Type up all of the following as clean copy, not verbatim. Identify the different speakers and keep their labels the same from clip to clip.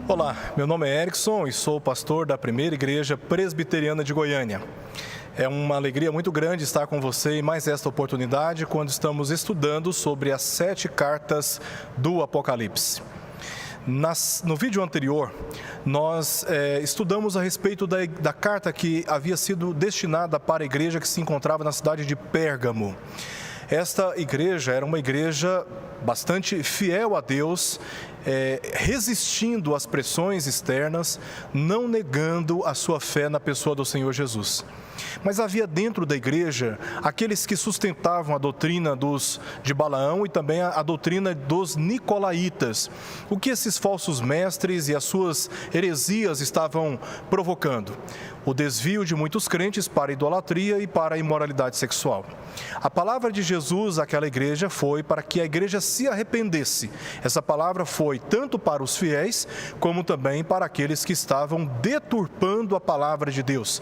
Speaker 1: Olá, meu nome é Erickson e sou pastor da Primeira Igreja Presbiteriana de Goiânia. É uma alegria muito grande estar com você em mais esta oportunidade quando estamos estudando sobre as 7 cartas do Apocalipse. No vídeo anterior, nós estudamos a respeito da carta que havia sido destinada para a igreja que se encontrava na cidade de Pérgamo. Esta igreja era uma igreja bastante fiel a Deus, resistindo às pressões externas, não negando a sua fé na pessoa do Senhor Jesus. Mas havia dentro da igreja aqueles que sustentavam a doutrina de Balaão e também a doutrina dos nicolaítas. O que esses falsos mestres e as suas heresias estavam provocando? O desvio de muitos crentes para a idolatria e para a imoralidade sexual. A palavra de Jesus àquela igreja foi para que a igreja se arrependesse. Essa palavra foi tanto para os fiéis, como também para aqueles que estavam deturpando a palavra de Deus.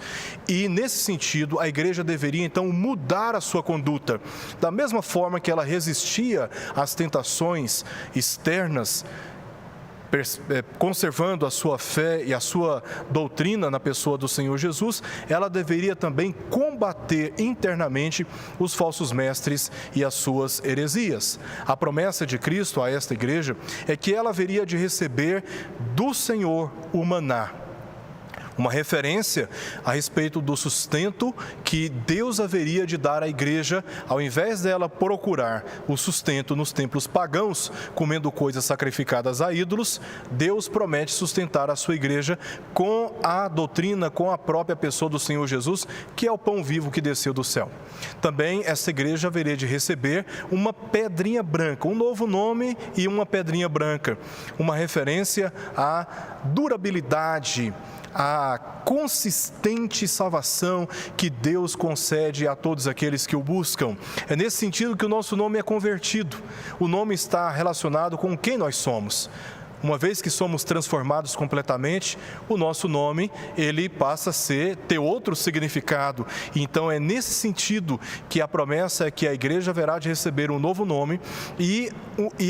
Speaker 1: E nesse sentido, a igreja deveria então mudar a sua conduta. Da mesma forma que ela resistia às tentações externas, conservando a sua fé e a sua doutrina na pessoa do Senhor Jesus, ela deveria também combater internamente os falsos mestres e as suas heresias. A promessa de Cristo a esta igreja é que ela haveria de receber do Senhor o maná. Uma referência a respeito do sustento que Deus haveria de dar à igreja, ao invés dela procurar o sustento nos templos pagãos, comendo coisas sacrificadas a ídolos, Deus promete sustentar a sua igreja com a doutrina, com a própria pessoa do Senhor Jesus, que é o pão vivo que desceu do céu. Também essa igreja haveria de receber uma pedrinha branca, um novo nome e uma pedrinha branca, uma referência à durabilidade, a consistente salvação que Deus concede a todos aqueles que o buscam. É nesse sentido que o nosso nome é convertido. O nome está relacionado com quem nós somos. Uma vez que somos transformados completamente, o nosso nome, ele passa a ter outro significado. Então é nesse sentido que a promessa é que a igreja haverá de receber um novo nome e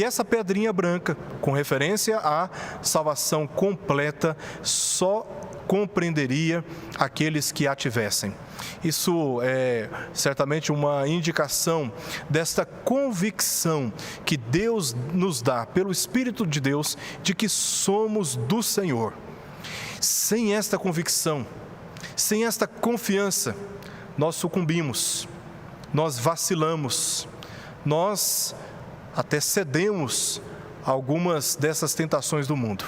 Speaker 1: essa pedrinha branca, com referência à salvação completa, só compreenderia aqueles que a tivessem. Isso é certamente uma indicação desta convicção que Deus nos dá, pelo Espírito de Deus, de que somos do Senhor. Sem esta convicção, sem esta confiança, nós sucumbimos, nós vacilamos, nós até cedemos a algumas dessas tentações do mundo.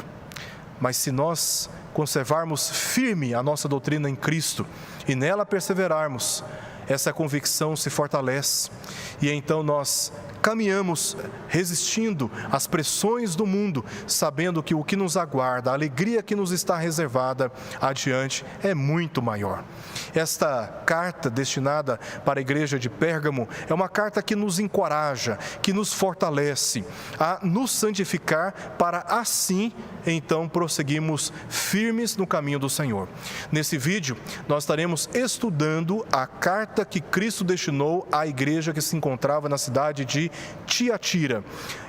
Speaker 1: Mas se nós conservarmos firme a nossa doutrina em Cristo e nela perseverarmos, essa convicção se fortalece e então nós caminhamos resistindo às pressões do mundo, sabendo que o que nos aguarda, a alegria que nos está reservada adiante é muito maior. Esta carta destinada para a igreja de Pérgamo é uma carta que nos encoraja, que nos fortalece a nos santificar para assim, então, prosseguirmos firmes no caminho do Senhor. Nesse vídeo, nós estaremos estudando a carta que Cristo destinou à igreja que se encontrava na cidade de Tiatira.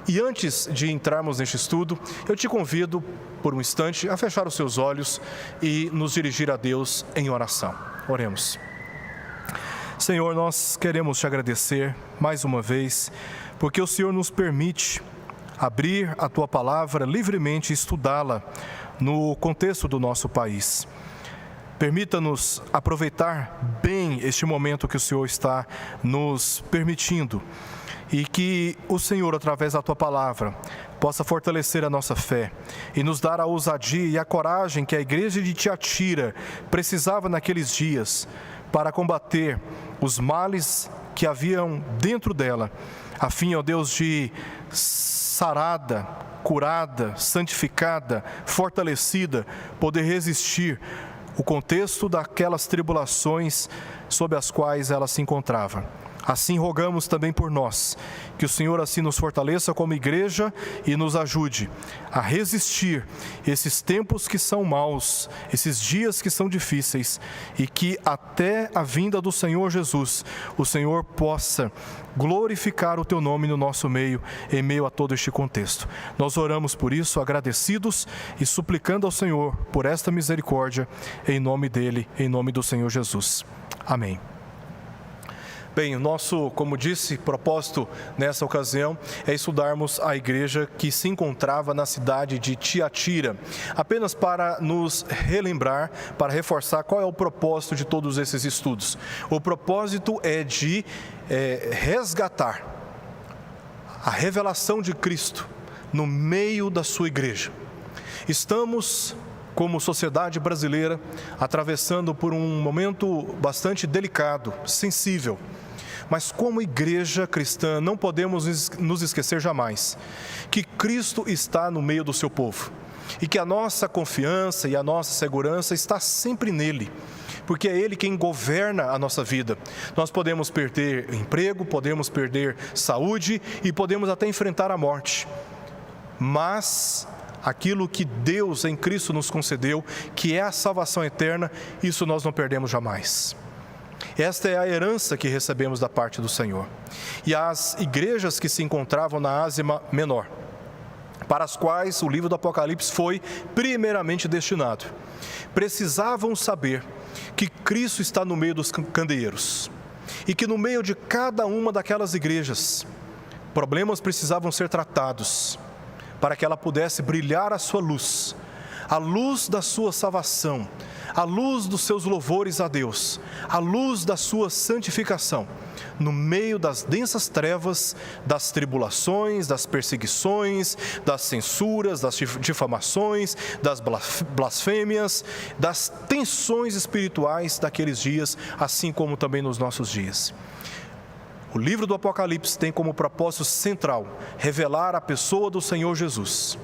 Speaker 1: E antes de entrarmos neste estudo, eu te convido, por um instante, a fechar os seus olhos e nos dirigir a Deus em oração. Oremos. Senhor, nós queremos te agradecer mais uma vez, porque o Senhor nos permite abrir a Tua Palavra livremente e estudá-la no contexto do nosso país. Permita-nos aproveitar bem este momento que o Senhor está nos permitindo e que o Senhor, através da Tua Palavra, possa fortalecer a nossa fé e nos dar a ousadia e a coragem que a igreja de Tiatira precisava naqueles dias para combater os males que haviam dentro dela, a fim, ó Deus, de sarada, curada, santificada, fortalecida, poder resistir o contexto daquelas tribulações sob as quais ela se encontrava. Assim rogamos também por nós, que o Senhor assim nos fortaleça como igreja e nos ajude a resistir esses tempos que são maus, esses dias que são difíceis, e que até a vinda do Senhor Jesus, o Senhor possa glorificar o Teu nome no nosso meio, em meio a todo este contexto. Nós oramos por isso, agradecidos e suplicando ao Senhor por esta misericórdia, em nome dEle, em nome do Senhor Jesus. Amém. Bem, o nosso, como disse, propósito nessa ocasião é estudarmos a igreja que se encontrava na cidade de Tiatira. Apenas para nos relembrar, para reforçar qual é o propósito de todos esses estudos. O propósito é de resgatar a revelação de Cristo no meio da sua igreja. Estamos, como sociedade brasileira, atravessando por um momento bastante delicado, sensível. Mas como igreja cristã, não podemos nos esquecer jamais que Cristo está no meio do seu povo e que a nossa confiança e a nossa segurança está sempre nele, porque é Ele quem governa a nossa vida. Nós podemos perder emprego, podemos perder saúde e podemos até enfrentar a morte, mas aquilo que Deus em Cristo nos concedeu, que é a salvação eterna, isso nós não perdemos jamais. Esta é a herança que recebemos da parte do Senhor. E as igrejas que se encontravam na Ásia Menor, para as quais o livro do Apocalipse foi primeiramente destinado, precisavam saber que Cristo está no meio dos candeeiros e que no meio de cada uma daquelas igrejas, problemas precisavam ser tratados para que ela pudesse brilhar a sua luz, a luz da sua salvação, a luz dos seus louvores a Deus, a luz da sua santificação, no meio das densas trevas, das tribulações, das perseguições, das censuras, das difamações, das blasfêmias, das tensões espirituais daqueles dias, assim como também nos nossos dias. O livro do Apocalipse tem como propósito central revelar a pessoa do Senhor Jesus.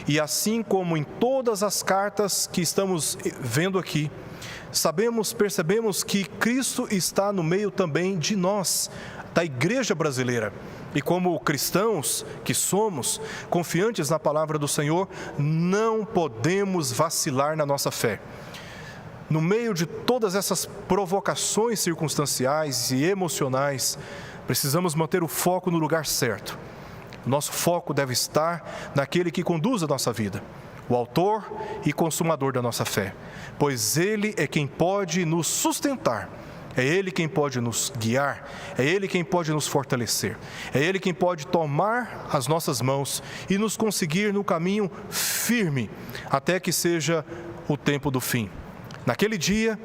Speaker 1: E assim como em todas as cartas que estamos vendo aqui, percebemos que Cristo está no meio também de nós, da igreja brasileira. E como cristãos que somos, confiantes na palavra do Senhor, não podemos vacilar na nossa fé. No meio de todas essas provocações circunstanciais e emocionais, precisamos manter o foco no lugar certo. O nosso foco deve estar naquele que conduz a nossa vida, o autor e consumador da nossa fé, pois Ele é quem pode nos sustentar, é Ele quem pode nos guiar, é Ele quem pode nos fortalecer, é Ele quem pode tomar as nossas mãos e nos conseguir no caminho firme, até que seja o tempo do fim. Naquele dia,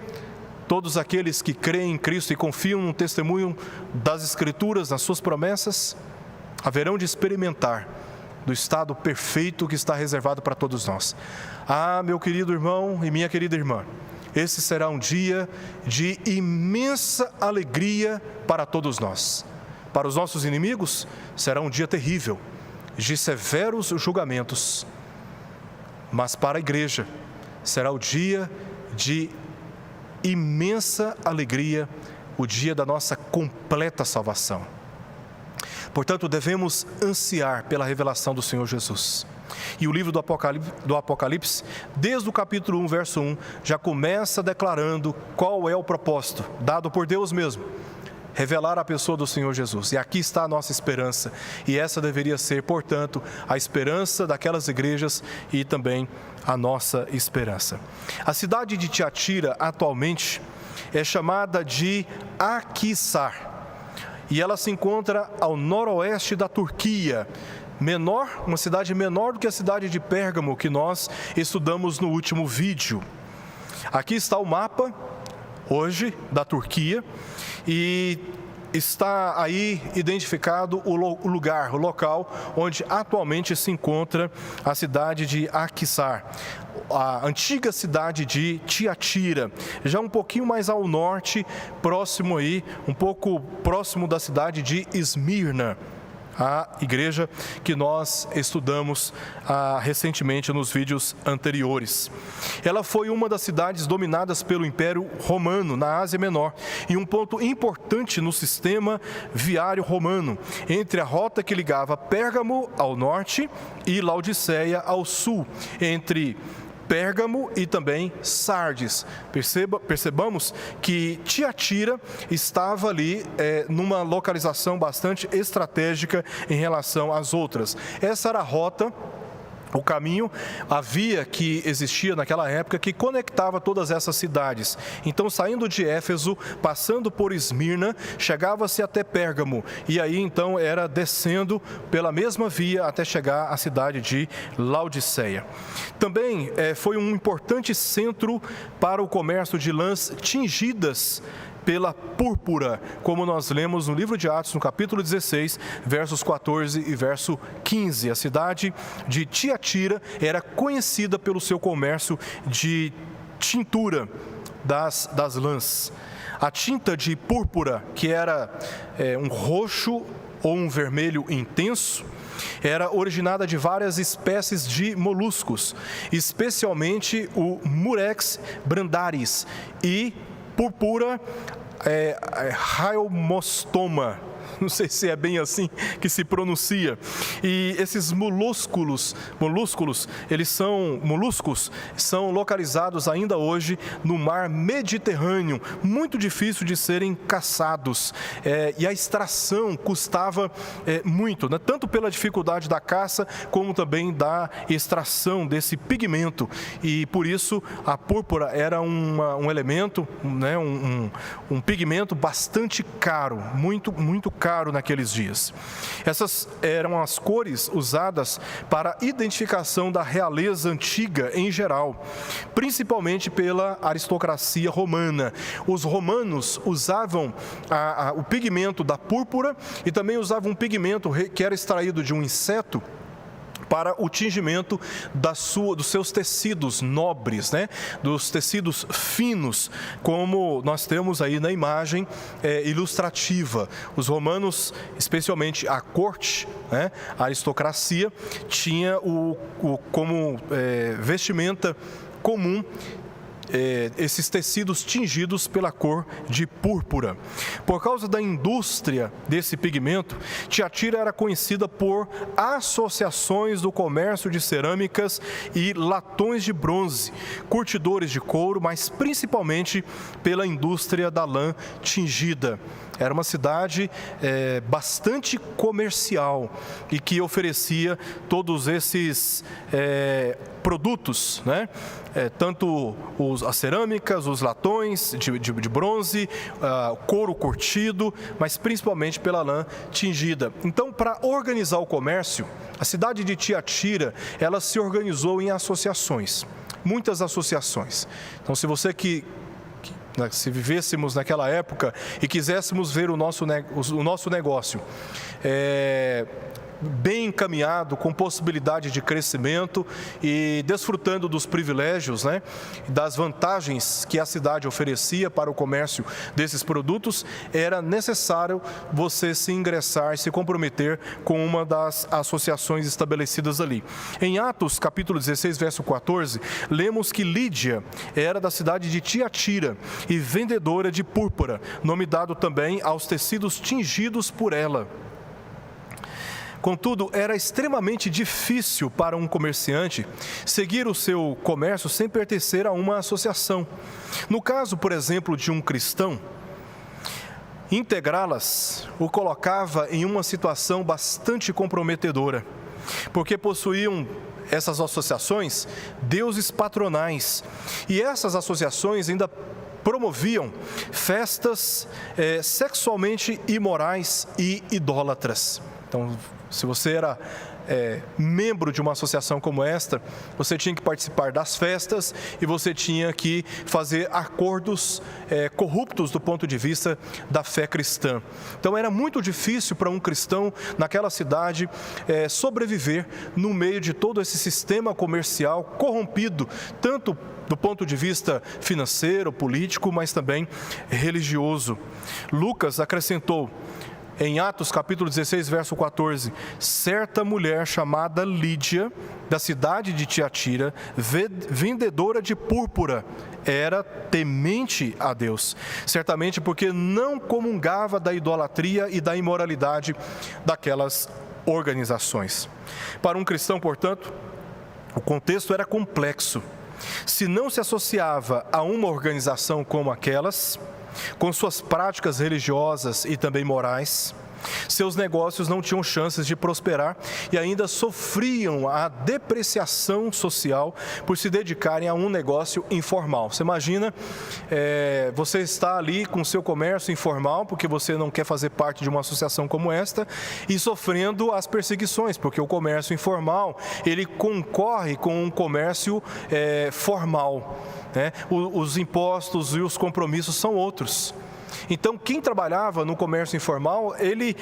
Speaker 1: todos aqueles que creem em Cristo e confiam no testemunho das Escrituras, nas suas promessas, haverão de experimentar do estado perfeito que está reservado para todos nós. Ah, meu querido irmão e minha querida irmã, esse será um dia de imensa alegria para todos nós. Para os nossos inimigos, será um dia terrível, de severos julgamentos. Mas para a igreja, será o dia de imensa alegria, o dia da nossa completa salvação. Portanto, devemos ansiar pela revelação do Senhor Jesus. E o livro do Apocalipse, desde o capítulo 1, verso 1, já começa declarando qual é o propósito, dado por Deus mesmo, revelar a pessoa do Senhor Jesus. E aqui está a nossa esperança, e essa deveria ser, portanto, a esperança daquelas igrejas e também a nossa esperança. A cidade de Tiatira, atualmente, é chamada de Akhisar. E ela se encontra ao noroeste da Turquia, uma cidade menor do que a cidade de Pérgamo, que nós estudamos no último vídeo. Aqui está o mapa, hoje, da Turquia, e está aí identificado o local onde atualmente se encontra a cidade de Akhisar, a antiga cidade de Tiatira, já um pouquinho mais ao norte, um pouco próximo da cidade de Esmirna. a igreja que nós estudamos recentemente nos vídeos anteriores. Ela foi uma das cidades dominadas pelo Império Romano na Ásia Menor e um ponto importante no sistema viário romano, entre a rota que ligava Pérgamo ao norte e Laodiceia ao sul, entre Pérgamo e também Sardes. Percebamos que Tiatira estava ali numa localização bastante estratégica em relação às outras. Essa era a rota, o caminho, a via que existia naquela época que conectava todas essas cidades. Então, saindo de Éfeso, passando por Esmirna, chegava-se até Pérgamo. E aí, então, era descendo pela mesma via até chegar à cidade de Laodiceia. Também foi um importante centro para o comércio de lãs tingidas pela púrpura, como nós lemos no livro de Atos, no capítulo 16, versos 14 e verso 15. A cidade de Tiatira era conhecida pelo seu comércio de tintura das lãs. A tinta de púrpura, que era um roxo ou um vermelho intenso, era originada de várias espécies de moluscos, especialmente o Murex brandaris e Purpura Hyomostoma. Não sei se é bem assim que se pronuncia. E esses moluscos são localizados ainda hoje no mar Mediterrâneo, muito difícil de serem caçados. E a extração custava muito, né? Tanto pela dificuldade da caça, como também da extração desse pigmento. E por isso a púrpura era um elemento, né? um pigmento bastante caro, muito caro naqueles dias. Essas eram as cores usadas para a identificação da realeza antiga em geral, principalmente pela aristocracia romana. Os romanos usavam o pigmento da púrpura e também usavam um pigmento que era extraído de um inseto para o tingimento dos seus tecidos nobres, né? Dos tecidos finos, como nós temos aí na imagem ilustrativa. Os romanos, especialmente a corte, né? A aristocracia, tinha como vestimenta comum esses tecidos tingidos pela cor de púrpura. Por causa da indústria desse pigmento, Tiatira era conhecida por associações do comércio de cerâmicas e latões de bronze, curtidores de couro, mas principalmente pela indústria da lã tingida. Era uma cidade bastante comercial e que oferecia todos esses produtos, né? Tanto as cerâmicas, os latões de bronze, couro curtido, mas principalmente pela lã tingida. Então, para organizar o comércio, a cidade de Tiatira, ela se organizou em associações, muitas associações. Então, se vivêssemos naquela época e quiséssemos ver o nosso negócio bem encaminhado, com possibilidade de crescimento e desfrutando dos privilégios, né, das vantagens que a cidade oferecia para o comércio desses produtos, era necessário você se ingressar, se comprometer com uma das associações estabelecidas ali. Em Atos, capítulo 16, verso 14, lemos que Lídia era da cidade de Tiatira e vendedora de púrpura, nome dado também aos tecidos tingidos por ela. Contudo, era extremamente difícil para um comerciante seguir o seu comércio sem pertencer a uma associação. No caso, por exemplo, de um cristão, integrá-las o colocava em uma situação bastante comprometedora, porque possuíam essas associações deuses patronais, e essas associações ainda promoviam festas sexualmente imorais e idólatras. Então, se você era membro de uma associação como esta, você tinha que participar das festas e você tinha que fazer acordos corruptos do ponto de vista da fé cristã. Então era muito difícil para um cristão naquela cidade sobreviver no meio de todo esse sistema comercial corrompido, tanto do ponto de vista financeiro, político, mas também religioso. Lucas acrescentou: em Atos capítulo 16, verso 14, certa mulher chamada Lídia, da cidade de Tiatira, vendedora de púrpura, era temente a Deus, certamente porque não comungava da idolatria e da imoralidade daquelas organizações. Para um cristão, portanto, o contexto era complexo. Se não se associava a uma organização como aquelas, com suas práticas religiosas e também morais, seus negócios não tinham chances de prosperar e ainda sofriam a depreciação social por se dedicarem a um negócio informal. Você imagina, você está ali com seu comércio informal, porque você não quer fazer parte de uma associação como esta, e sofrendo as perseguições, porque o comércio informal, ele concorre com um comércio formal, né? Os impostos e os compromissos são outros. Então, quem trabalhava no comércio informal, ele,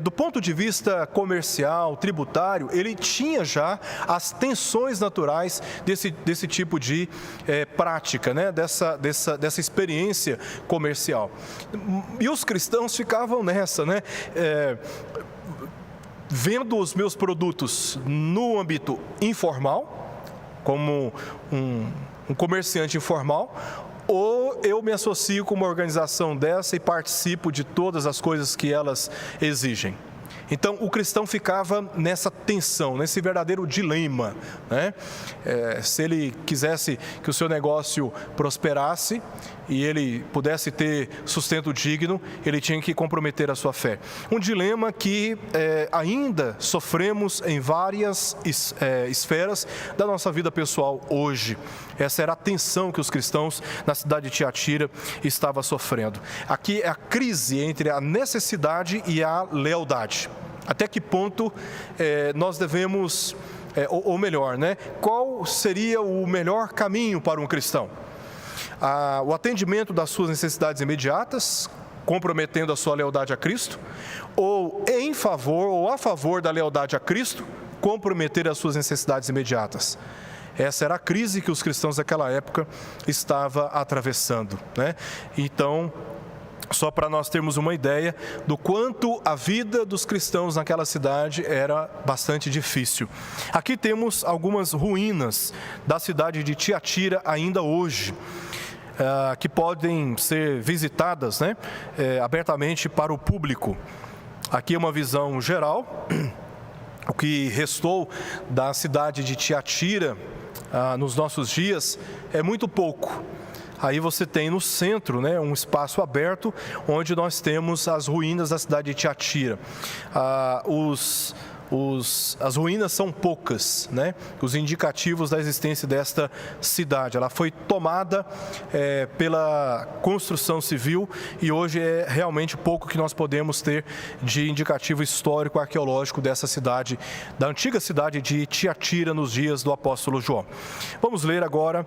Speaker 1: do ponto de vista comercial, tributário, ele tinha já as tensões naturais desse tipo de prática, né? dessa experiência comercial. E os cristãos ficavam nessa, né? Vendo os meus produtos no âmbito informal, como um comerciante informal, ou eu me associo com uma organização dessa e participo de todas as coisas que elas exigem. Então, o cristão ficava nessa tensão, nesse verdadeiro dilema, né? Se ele quisesse que o seu negócio prosperasse e ele pudesse ter sustento digno, ele tinha que comprometer a sua fé. Um dilema que ainda sofremos em várias esferas da nossa vida pessoal hoje. Essa era a tensão que os cristãos na cidade de Tiatira estavam sofrendo. Aqui é a crise entre a necessidade e a lealdade. Até que ponto nós devemos, ou melhor, né? Qual seria o melhor caminho para um cristão? O atendimento das suas necessidades imediatas, comprometendo a sua lealdade a Cristo, ou em favor ou a favor da lealdade a Cristo, comprometer as suas necessidades imediatas. Essa era a crise que os cristãos daquela época estavam atravessando, né? Então, só para nós termos uma ideia do quanto a vida dos cristãos naquela cidade era bastante difícil. Aqui temos algumas ruínas da cidade de Tiatira ainda hoje, que podem ser visitadas, né, abertamente para o público. Aqui é uma visão geral. O que restou da cidade de Tiatira nos nossos dias é muito pouco. Aí você tem no centro, né, um espaço aberto onde nós temos as ruínas da cidade de Tiatira. As ruínas são poucas, né? Os indicativos da existência desta cidade. Ela foi tomada pela construção civil e hoje é realmente pouco que nós podemos ter de indicativo histórico arqueológico dessa cidade, da antiga cidade de Tiatira nos dias do apóstolo João. Vamos ler agora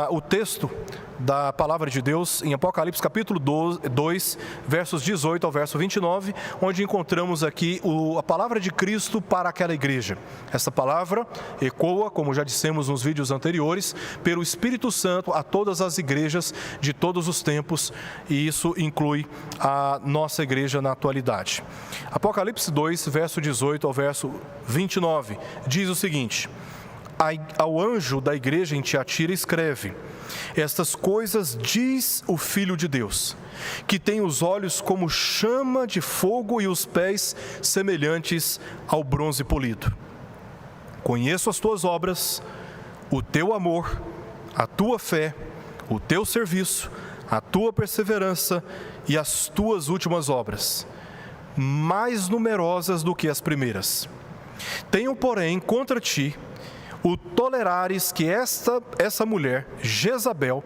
Speaker 1: o texto da palavra de Deus em Apocalipse capítulo 2, versos 18 ao verso 29, onde encontramos aqui a palavra de Cristo para aquela igreja. Essa palavra ecoa, como já dissemos nos vídeos anteriores, pelo Espírito Santo a todas as igrejas de todos os tempos, e isso inclui a nossa igreja na atualidade. Apocalipse 2, verso 18 ao verso 29, diz o seguinte: ao anjo da igreja em Tiatira escreve: estas coisas diz o Filho de Deus, que tem os olhos como chama de fogo e os pés semelhantes ao bronze polido. Conheço as tuas obras, o teu amor, a tua fé, o teu serviço, a tua perseverança e as tuas últimas obras, mais numerosas do que as primeiras. Tenho, porém, contra ti o tolerares que essa mulher, Jezabel,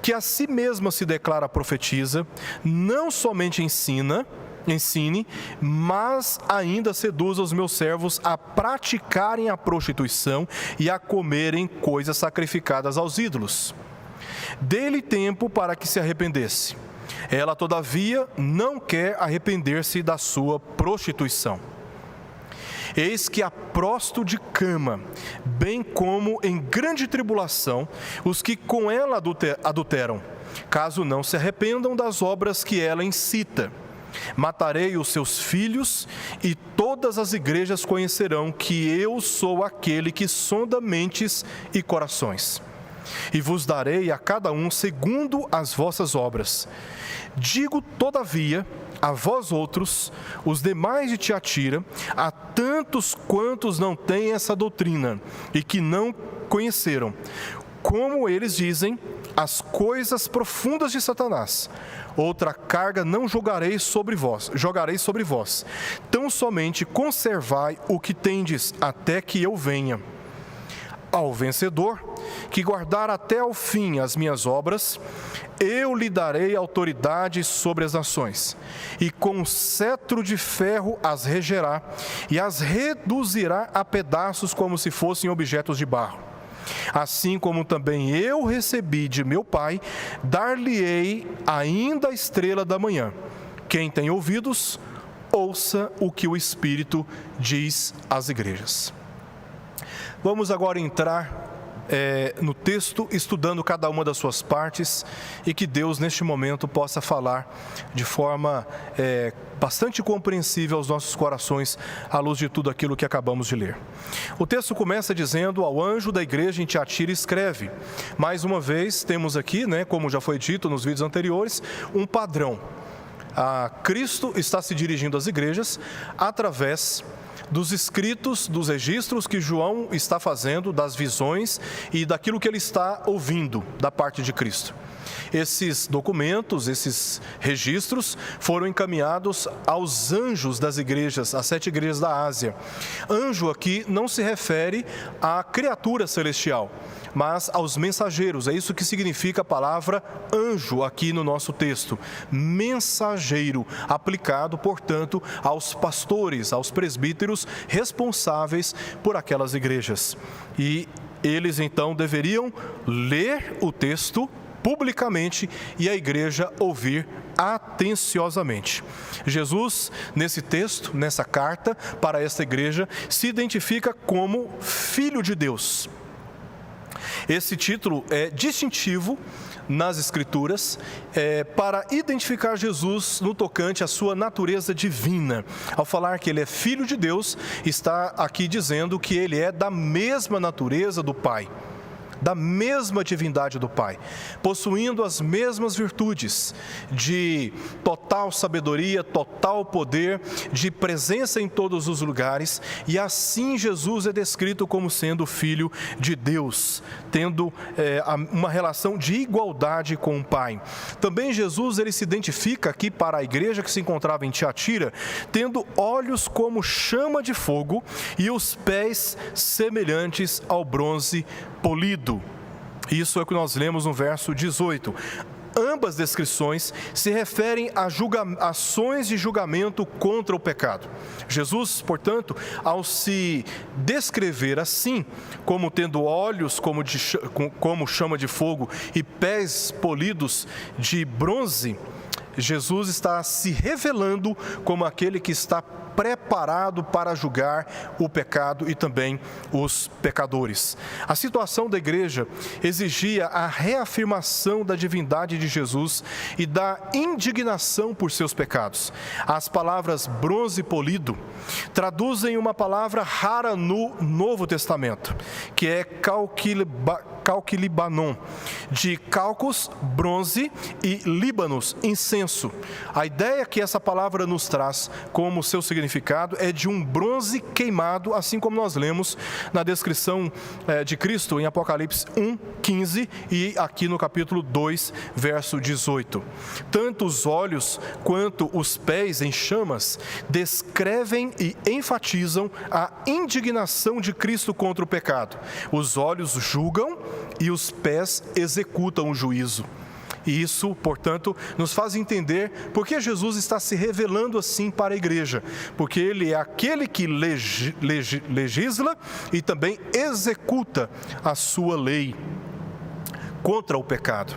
Speaker 1: que a si mesma se declara profetisa, não somente ensine, mas ainda seduza os meus servos a praticarem a prostituição e a comerem coisas sacrificadas aos ídolos. Dê-lhe tempo para que se arrependesse. Ela, todavia, não quer arrepender-se da sua prostituição. Eis que aprosto de cama, bem como em grande tribulação, os que com ela adulteram, caso não se arrependam das obras que ela incita. Matarei os seus filhos, e todas as igrejas conhecerão que eu sou aquele que sonda mentes e corações. E vos darei a cada um segundo as vossas obras. Digo, todavia, a vós outros, os demais de Tiatira, a tantos quantos não têm essa doutrina e que não conheceram, como eles dizem, as coisas profundas de Satanás, outra carga não jogarei sobre vós. Tão somente conservai o que tendes, até que eu venha. Ao vencedor, que guardar até ao fim as minhas obras, eu lhe darei autoridade sobre as nações, e com cetro de ferro as regerá, e as reduzirá a pedaços como se fossem objetos de barro. Assim como também eu recebi de meu Pai, dar-lhe-ei ainda a estrela da manhã. Quem tem ouvidos, ouça o que o Espírito diz às igrejas. Vamos agora entrar no texto, estudando cada uma das suas partes, e que Deus, neste momento, possa falar de forma bastante compreensível aos nossos corações, à luz de tudo aquilo que acabamos de ler. O texto começa dizendo: ao anjo da igreja em Tiatira escreve. Mais uma vez, temos aqui, como já foi dito nos vídeos anteriores, um padrão. Cristo está se dirigindo às igrejas através dos escritos, dos registros que João está fazendo, das visões e daquilo que ele está ouvindo da parte de Cristo. Esses documentos, esses registros foram encaminhados aos anjos das igrejas, às 7 igrejas da Ásia. Anjo aqui não se refere à criatura celestial, mas aos mensageiros. É isso que significa a palavra anjo aqui no nosso texto. Mensageiro, aplicado, portanto, aos pastores, aos presbíteros responsáveis por aquelas igrejas. E eles então deveriam ler o texto publicamente e a igreja ouvir atenciosamente. Jesus, nesse texto, nessa carta para esta igreja, se identifica como Filho de Deus. Esse título é distintivo nas Escrituras para identificar Jesus no tocante à sua natureza divina. Ao falar que ele é Filho de Deus, está aqui dizendo que ele é da mesma natureza do Pai, da mesma divindade do Pai, possuindo as mesmas virtudes de total sabedoria, total poder, de presença em todos os lugares, e assim Jesus é descrito como sendo Filho de Deus, tendo uma relação de igualdade com o Pai. Também Jesus, ele se identifica aqui para a igreja que se encontrava em Tiatira, tendo olhos como chama de fogo e os pés semelhantes ao bronze polido. Isso é o que nós lemos no verso 18. Ambas descrições se referem a ações de julgamento contra o pecado. Jesus, portanto, ao se descrever assim, como tendo olhos como chama de fogo e pés polidos de bronze, Jesus está se revelando como aquele que está preparado para julgar o pecado e também os pecadores. A situação da igreja exigia a reafirmação da divindade de Jesus e da indignação por seus pecados. As palavras bronze polido traduzem uma palavra rara no Novo Testamento, que é calquilibanon, de calcos, bronze, e líbanos, incenso. A ideia que essa palavra nos traz como seu significado é de um bronze queimado, assim como nós lemos na descrição de Cristo em Apocalipse 1:15 e aqui no capítulo 2, verso 18. Tanto os olhos quanto os pés em chamas descrevem e enfatizam a indignação de Cristo contra o pecado. Os olhos julgam e os pés executam o juízo. E isso, portanto, nos faz entender por que Jesus está se revelando assim para a igreja. Porque ele é aquele que legisla e também executa a sua lei contra o pecado.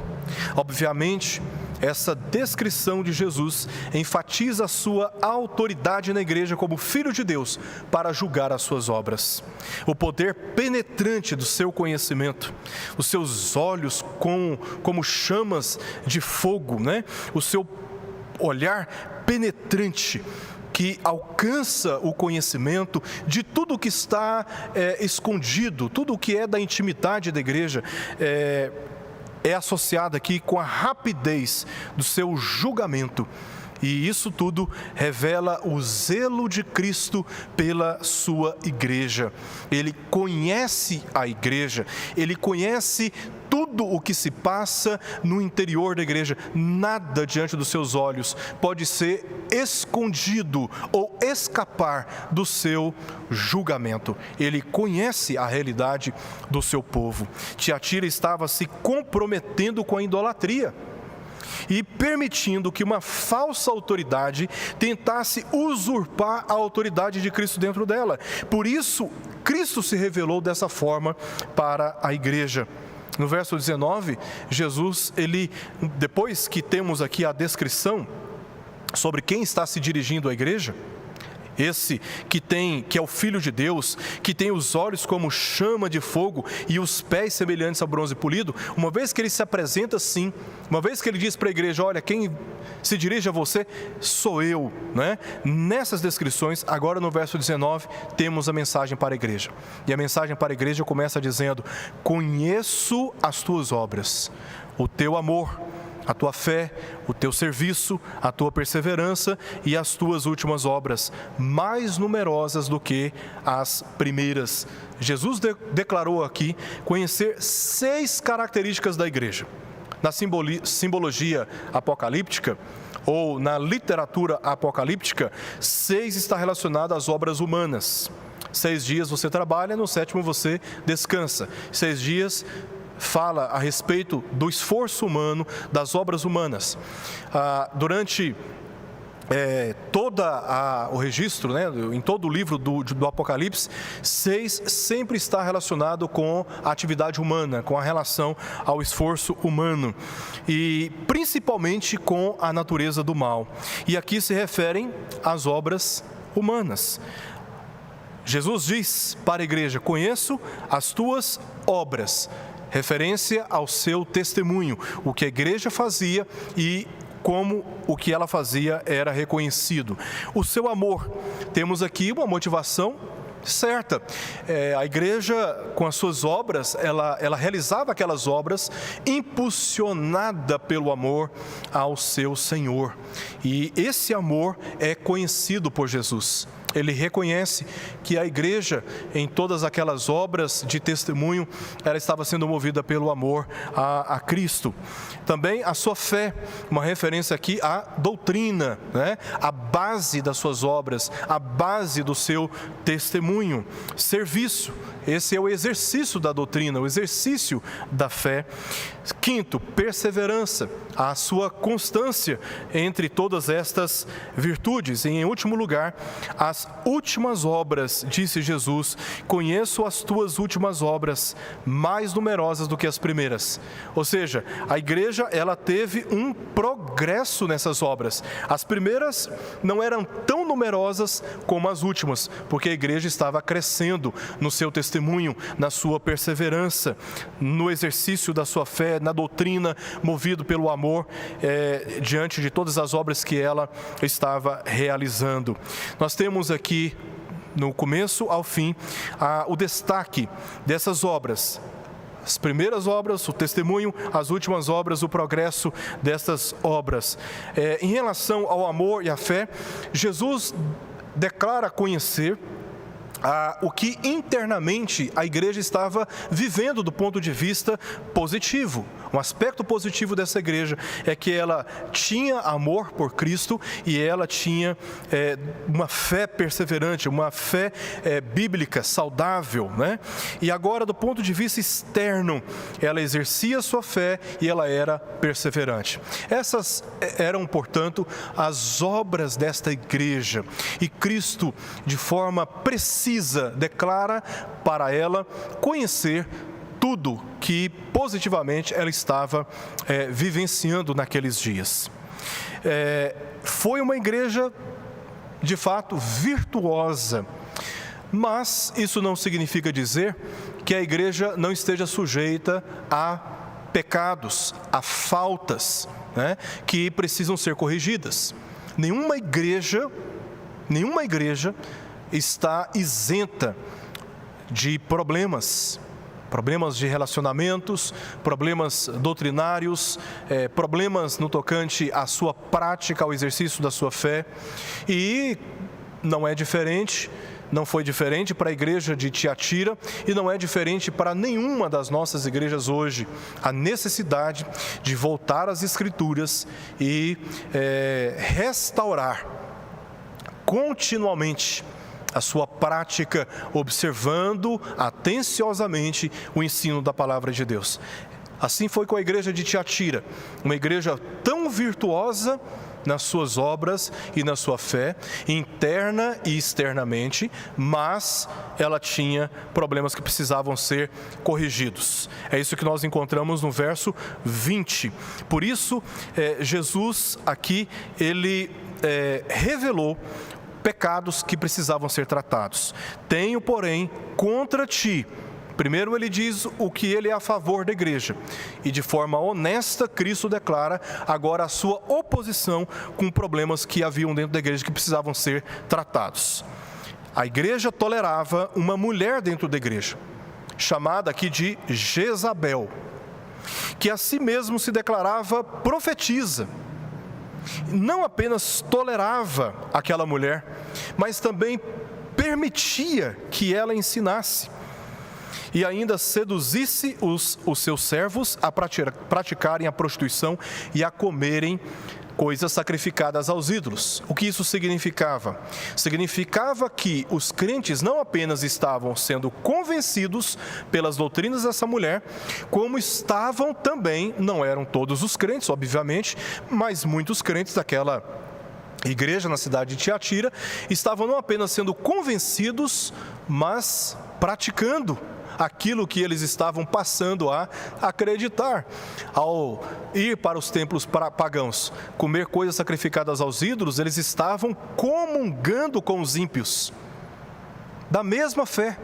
Speaker 1: Obviamente, essa descrição de Jesus enfatiza a sua autoridade na igreja como Filho de Deus para julgar as suas obras. O poder penetrante do seu conhecimento, os seus olhos como chamas de fogo, o seu olhar penetrante que alcança o conhecimento de tudo que está escondido, tudo o que é da intimidade da igreja, é associado aqui com a rapidez do seu julgamento. E isso tudo revela o zelo de Cristo pela sua igreja. Ele conhece a igreja, ele conhece tudo o que se passa no interior da igreja. Nada diante dos seus olhos pode ser escondido ou escapar do seu julgamento. Ele conhece a realidade do seu povo. Tiatira estava se comprometendo com a idolatria e permitindo que uma falsa autoridade tentasse usurpar a autoridade de Cristo dentro dela. Por isso, Cristo se revelou dessa forma para a igreja. No verso 19, Jesus, depois que temos aqui a descrição sobre quem está se dirigindo à igreja, esse que é o Filho de Deus, que tem os olhos como chama de fogo e os pés semelhantes a bronze polido, uma vez que ele se apresenta assim, uma vez que ele diz para a igreja, olha, quem se dirige a você sou eu, né? Nessas descrições, agora no verso 19, temos a mensagem para a igreja. E a mensagem para a igreja começa dizendo, conheço as tuas obras, o teu amor, a tua fé, o teu serviço, a tua perseverança e as tuas últimas obras, mais numerosas do que as primeiras. Jesus declarou aqui conhecer 6 características da igreja. Na simbologia apocalíptica, ou na literatura apocalíptica, 6 está relacionado às obras humanas. 6 dias você trabalha, no 7º você descansa. 6 dias fala a respeito do esforço humano, das obras humanas. Durante todo o registro, né, em todo o livro do Apocalipse, 6 sempre está relacionado com a atividade humana, com a relação ao esforço humano e principalmente com a natureza do mal. E aqui se referem às obras humanas. Jesus diz para a igreja, conheço as tuas obras, referência ao seu testemunho, o que a igreja fazia e como o que ela fazia era reconhecido. O seu amor, temos aqui uma motivação certa. A igreja, com as suas obras, ela realizava aquelas obras impulsionada pelo amor ao seu Senhor. E esse amor é conhecido por Jesus. Ele reconhece que a igreja, em todas aquelas obras de testemunho, ela estava sendo movida pelo amor a Cristo. Também a sua fé, uma referência aqui à doutrina, né? A base das suas obras, a base do seu testemunho. Serviço, esse é o exercício da doutrina, o exercício da fé. 5º, perseverança, a sua constância entre todas estas virtudes. E em último lugar, as últimas obras, disse Jesus, conheço as tuas últimas obras, mais numerosas do que as primeiras. Ou seja, a igreja, ela teve um progresso nessas obras. As primeiras não eram tão numerosas como as últimas, porque a igreja estava crescendo no seu testemunho, na sua perseverança, no exercício da sua fé, na doutrina, movido pelo amor, diante de todas as obras que ela estava realizando. Nós temos aqui, no começo ao fim, o destaque dessas obras. As primeiras obras, o testemunho, as últimas obras, o progresso destas obras. Em relação ao amor e à fé, Jesus declara conhecer o que internamente a igreja estava vivendo do ponto de vista positivo. Um aspecto positivo dessa igreja é que ela tinha amor por Cristo e ela tinha uma fé perseverante, uma fé bíblica, saudável, né? E agora, do ponto de vista externo, ela exercia sua fé e ela era perseverante. Essas eram, portanto, as obras desta igreja. E Cristo, de forma precisa, declara para ela conhecer tudo que positivamente ela estava vivenciando naqueles dias. Foi uma igreja, de fato, virtuosa, mas isso não significa dizer que a igreja não esteja sujeita a pecados, há faltas, né, que precisam ser corrigidas. Nenhuma igreja está isenta de problemas de relacionamentos, problemas doutrinários, problemas no tocante à sua prática, ao exercício da sua fé. E não foi diferente para a igreja de Tiatira e não é diferente para nenhuma das nossas igrejas hoje. A necessidade de voltar às Escrituras e restaurar continuamente a sua prática, observando atenciosamente o ensino da palavra de Deus. Assim foi com a igreja de Tiatira, uma igreja tão virtuosa nas suas obras e na sua fé, interna e externamente, mas ela tinha problemas que precisavam ser corrigidos. É isso que nós encontramos no verso 20. Por isso, Jesus aqui, ele revelou pecados que precisavam ser tratados. Tenho, porém, contra ti. Primeiro ele diz o que ele é a favor da igreja. E de forma honesta, Cristo declara agora a sua oposição com problemas que haviam dentro da igreja que precisavam ser tratados. A igreja tolerava uma mulher dentro da igreja, chamada aqui de Jezabel, que a si mesmo se declarava profetisa. Não apenas tolerava aquela mulher, mas também permitia que ela ensinasse e ainda seduzisse os seus servos a praticarem a prostituição e a comerem coisas sacrificadas aos ídolos. O que isso significava? Significava que os crentes não apenas estavam sendo convencidos pelas doutrinas dessa mulher, como estavam também, não eram todos os crentes, obviamente, mas muitos crentes daquela igreja na cidade de Tiatira estavam não apenas sendo convencidos, mas praticando aquilo que eles estavam passando a acreditar. Ao ir para os templos pagãos, comer coisas sacrificadas aos ídolos, eles estavam comungando com os ímpios da mesma fé,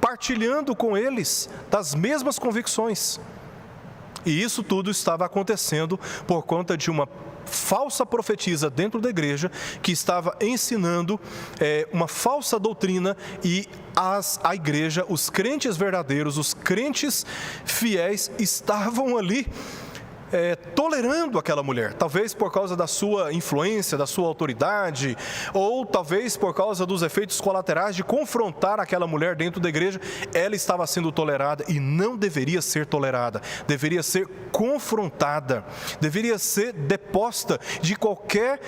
Speaker 1: partilhando com eles das mesmas convicções. E isso tudo estava acontecendo por conta de uma falsa profetisa dentro da igreja que estava ensinando uma falsa doutrina, e a igreja, os crentes verdadeiros, os crentes fiéis estavam ali tolerando aquela mulher, talvez por causa da sua influência, da sua autoridade, ou talvez por causa dos efeitos colaterais de confrontar aquela mulher dentro da igreja. Ela estava sendo tolerada e não deveria ser tolerada, deveria ser confrontada, deveria ser deposta de qualquer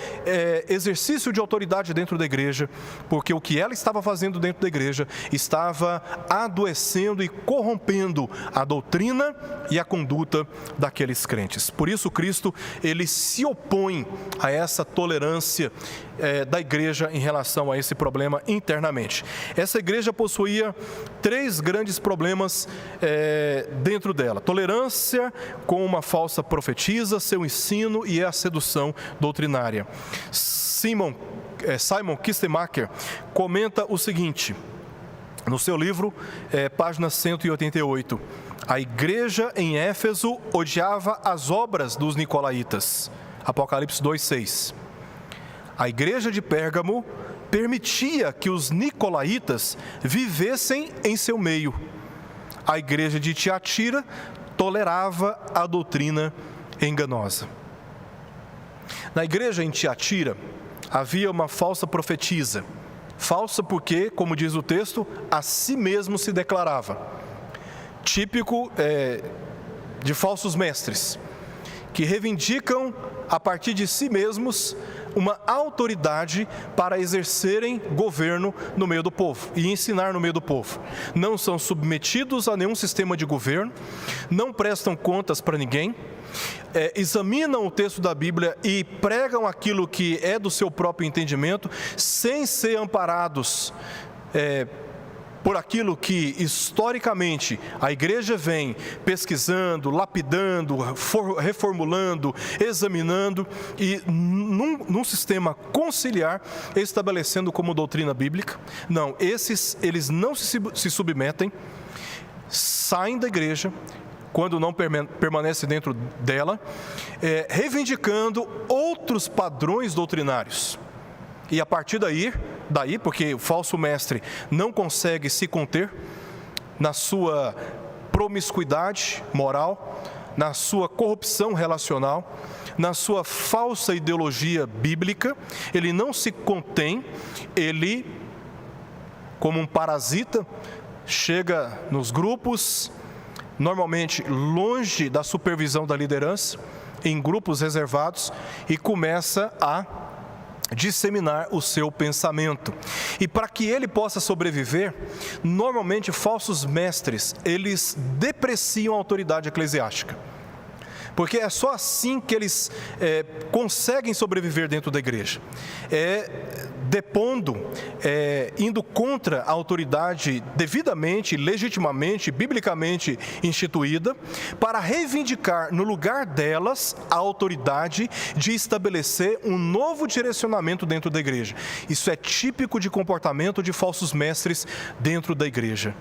Speaker 1: exercício de autoridade dentro da igreja, porque o que ela estava fazendo dentro da igreja estava adoecendo e corrompendo a doutrina e a conduta daqueles crentes. Por isso Cristo, ele se opõe a essa tolerância da igreja em relação a esse problema internamente. Essa igreja possuía 3 grandes problemas dentro dela: tolerância com uma falsa profetisa, seu ensino e a sedução doutrinária. Simon Kistemaker comenta o seguinte, no seu livro, página 188. A igreja em Éfeso odiava as obras dos nicolaítas. Apocalipse 2:6. A igreja de Pérgamo permitia que os nicolaítas vivessem em seu meio. A igreja de Tiatira tolerava a doutrina enganosa. Na igreja em Tiatira havia uma falsa profetisa. Falsa porque, como diz o texto, a si mesmo se declarava. Típico de falsos mestres, que reivindicam a partir de si mesmos uma autoridade para exercerem governo no meio do povo e ensinar no meio do povo. Não são submetidos a nenhum sistema de governo, não prestam contas para ninguém, examinam o texto da Bíblia e pregam aquilo que é do seu próprio entendimento, sem ser amparados por aquilo que historicamente a igreja vem pesquisando, lapidando, reformulando, examinando e num sistema conciliar, estabelecendo como doutrina bíblica. Não, eles não se submetem, saem da igreja, quando não permanece dentro dela, reivindicando outros padrões doutrinários. E a partir daí, porque o falso mestre não consegue se conter na sua promiscuidade moral, na sua corrupção relacional, na sua falsa ideologia bíblica, ele não se contém, ele, como um parasita, chega nos grupos, normalmente longe da supervisão da liderança, em grupos reservados, e começa a disseminar o seu pensamento. E para que ele possa sobreviver, normalmente falsos mestres, eles depreciam a autoridade eclesiástica. Porque é só assim que eles conseguem sobreviver dentro da igreja. Depondo, indo contra a autoridade devidamente, legitimamente, biblicamente instituída, para reivindicar no lugar delas a autoridade de estabelecer um novo direcionamento dentro da igreja. Isso é típico de comportamento de falsos mestres dentro da igreja.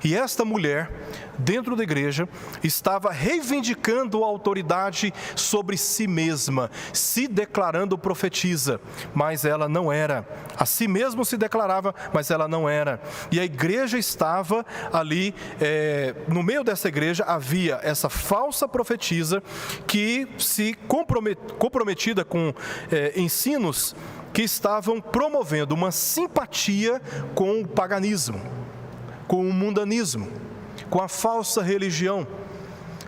Speaker 1: E esta mulher, dentro da igreja, estava reivindicando a autoridade sobre si mesma, se declarando profetisa, mas ela não era. A si mesmo se declarava, mas ela não era. E a igreja estava ali, no meio dessa igreja havia essa falsa profetisa que se comprometida com ensinos que estavam promovendo uma simpatia com o paganismo, com o mundanismo, com a falsa religião,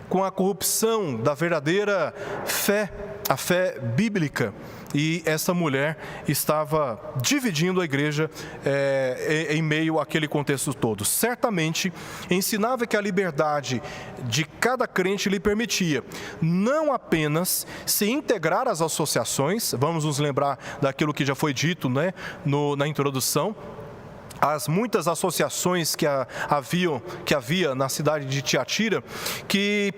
Speaker 1: com a corrupção da verdadeira fé, a fé bíblica. E essa mulher estava dividindo a igreja em meio àquele contexto todo. Certamente ensinava que a liberdade de cada crente lhe permitia não apenas se integrar às associações, vamos nos lembrar daquilo que já foi dito, né, na introdução, as muitas associações que havia na cidade de Tiatira, que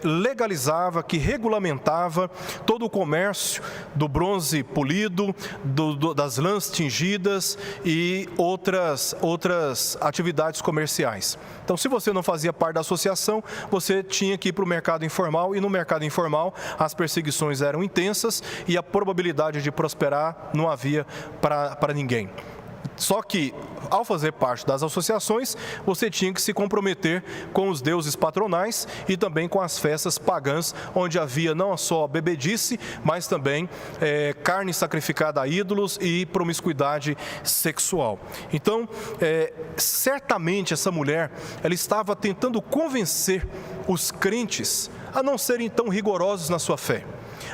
Speaker 1: legalizava, que regulamentava todo o comércio do bronze polido, das lãs tingidas e outras atividades comerciais. Então, se você não fazia parte da associação, você tinha que ir para o mercado informal, e no mercado informal as perseguições eram intensas e a probabilidade de prosperar não havia para ninguém. Só que, ao fazer parte das associações, você tinha que se comprometer com os deuses patronais e também com as festas pagãs, onde havia não só bebedice, mas também carne sacrificada a ídolos e promiscuidade sexual. Então, certamente essa mulher, ela estava tentando convencer os crentes a não serem tão rigorosos na sua fé,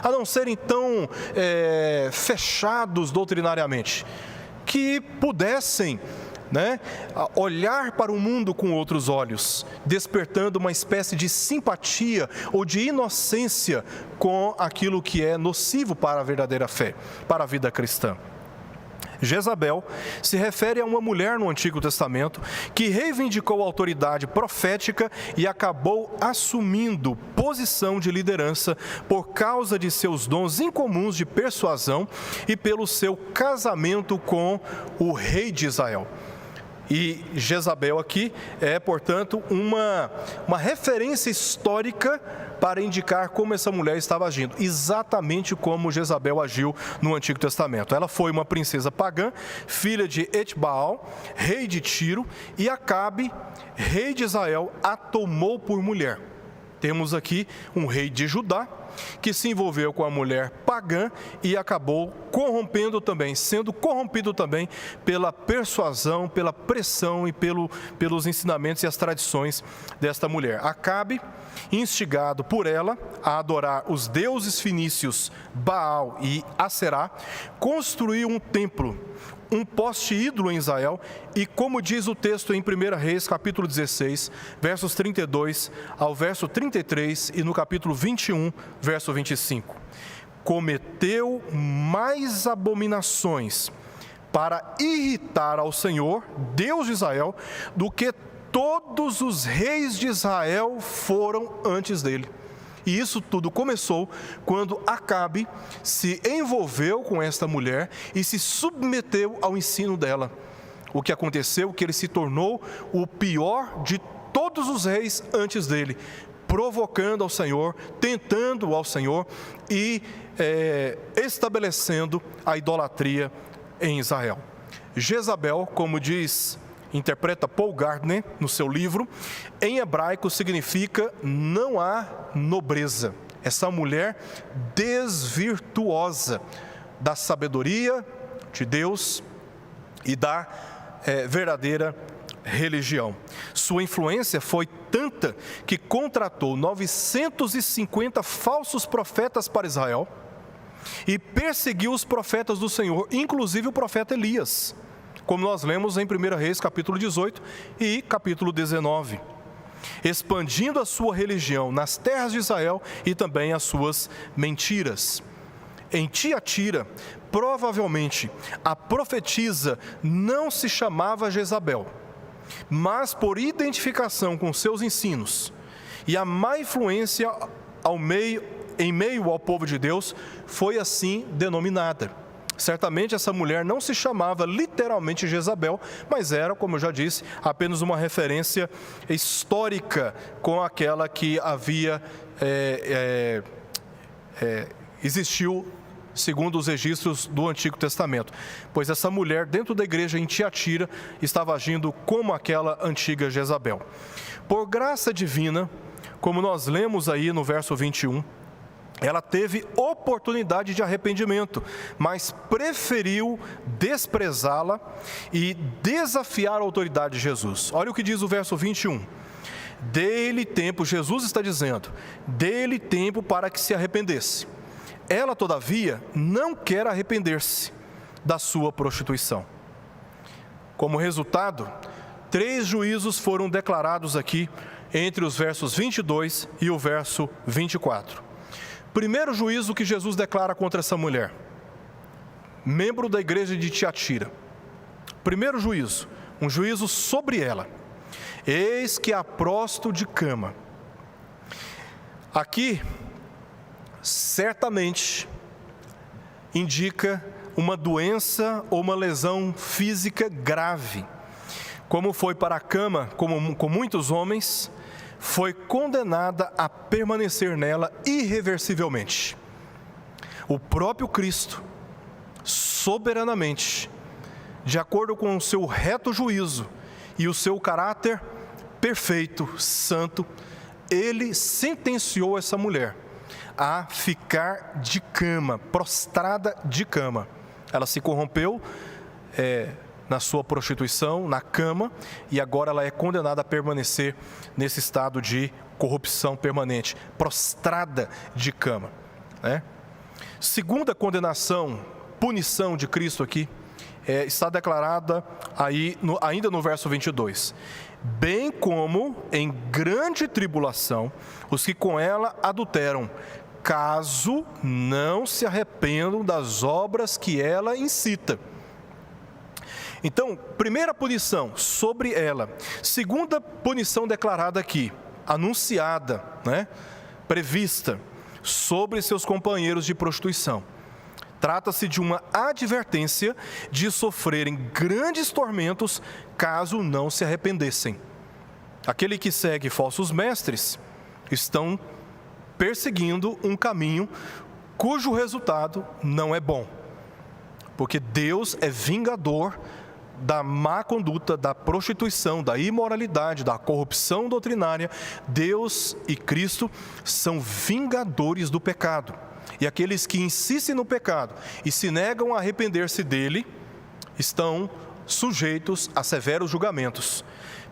Speaker 1: a não serem tão fechados doutrinariamente, que pudessem, olhar para o mundo com outros olhos, despertando uma espécie de simpatia ou de inocência com aquilo que é nocivo para a verdadeira fé, para a vida cristã. Jezabel se refere a uma mulher no Antigo Testamento que reivindicou a autoridade profética e acabou assumindo posição de liderança por causa de seus dons incomuns de persuasão e pelo seu casamento com o rei de Israel. E Jezabel aqui é, portanto, uma referência histórica para indicar como essa mulher estava agindo, exatamente como Jezabel agiu no Antigo Testamento. Ela foi uma princesa pagã, filha de Etbaal, rei de Tiro, e Acabe, rei de Israel, a tomou por mulher. Temos aqui um rei de Judá, que se envolveu com a mulher pagã e acabou sendo corrompido também pela persuasão, pela pressão e pelos ensinamentos e as tradições desta mulher. Acabe, instigado por ela a adorar os deuses fenícios Baal e Aserá, construiu um templo, um poste ídolo em Israel, e como diz o texto em 1 Reis, capítulo 16, versos 32 ao verso 33, e no capítulo 21, verso 25. Cometeu mais abominações para irritar ao Senhor, Deus de Israel, do que todos os reis de Israel foram antes dele. E isso tudo começou quando Acabe se envolveu com esta mulher e se submeteu ao ensino dela. O que aconteceu é que ele se tornou o pior de todos os reis antes dele, provocando ao Senhor, tentando ao Senhor e estabelecendo a idolatria em Israel. Jezabel, como interpreta Paul Gardner no seu livro, em hebraico significa não há nobreza. Essa mulher desvirtuosa da sabedoria de Deus e da verdadeira religião. Sua influência foi tanta que contratou 950 falsos profetas para Israel e perseguiu os profetas do Senhor, inclusive o profeta Elias, como nós lemos em 1 Reis, capítulo 18 e capítulo 19, expandindo a sua religião nas terras de Israel e também as suas mentiras. Em Tiatira, provavelmente, a profetisa não se chamava Jezabel, mas por identificação com seus ensinos e a má influência em meio ao povo de Deus, foi assim denominada. Certamente essa mulher não se chamava literalmente Jezabel, mas era, como eu já disse, apenas uma referência histórica com aquela que existiu segundo os registros do Antigo Testamento, pois essa mulher dentro da igreja em Tiatira estava agindo como aquela antiga Jezabel. Por graça divina, como nós lemos aí no verso 21, ela teve oportunidade de arrependimento, mas preferiu desprezá-la e desafiar a autoridade de Jesus. Olha o que diz o verso 21. Dê-lhe tempo, Jesus está dizendo, dê-lhe tempo para que se arrependesse. Ela, todavia, não quer arrepender-se da sua prostituição. Como resultado, 3 juízos foram declarados aqui entre os versos 22 e o verso 24. Primeiro juízo que Jesus declara contra essa mulher, membro da igreja de Tiatira. Primeiro juízo, um juízo sobre ela. Eis que a prosto de cama. Aqui, certamente, indica uma doença ou uma lesão física grave. Como foi para a cama, como com muitos homens, foi condenada a permanecer nela irreversivelmente. O próprio Cristo, soberanamente, de acordo com o seu reto juízo e o seu caráter perfeito, santo, ele sentenciou essa mulher a ficar de cama, prostrada de cama. Ela se corrompeu na sua prostituição, na cama, e agora ela é condenada a permanecer nesse estado de corrupção permanente, prostrada de cama. Segunda condenação, punição de Cristo aqui, está declarada aí ainda no verso 22. Bem como em grande tribulação os que com ela adulteram, caso não se arrependam das obras que ela incita. Então, primeira punição sobre ela. Segunda punição declarada aqui, anunciada, prevista, sobre seus companheiros de prostituição. Trata-se de uma advertência de sofrerem grandes tormentos caso não se arrependessem. Aquele que segue falsos mestres estão perseguindo um caminho cujo resultado não é bom, porque Deus é vingador da má conduta, da prostituição, da imoralidade, da corrupção doutrinária. Deus e Cristo são vingadores do pecado. E aqueles que insistem no pecado e se negam a arrepender-se dele, estão sujeitos a severos julgamentos.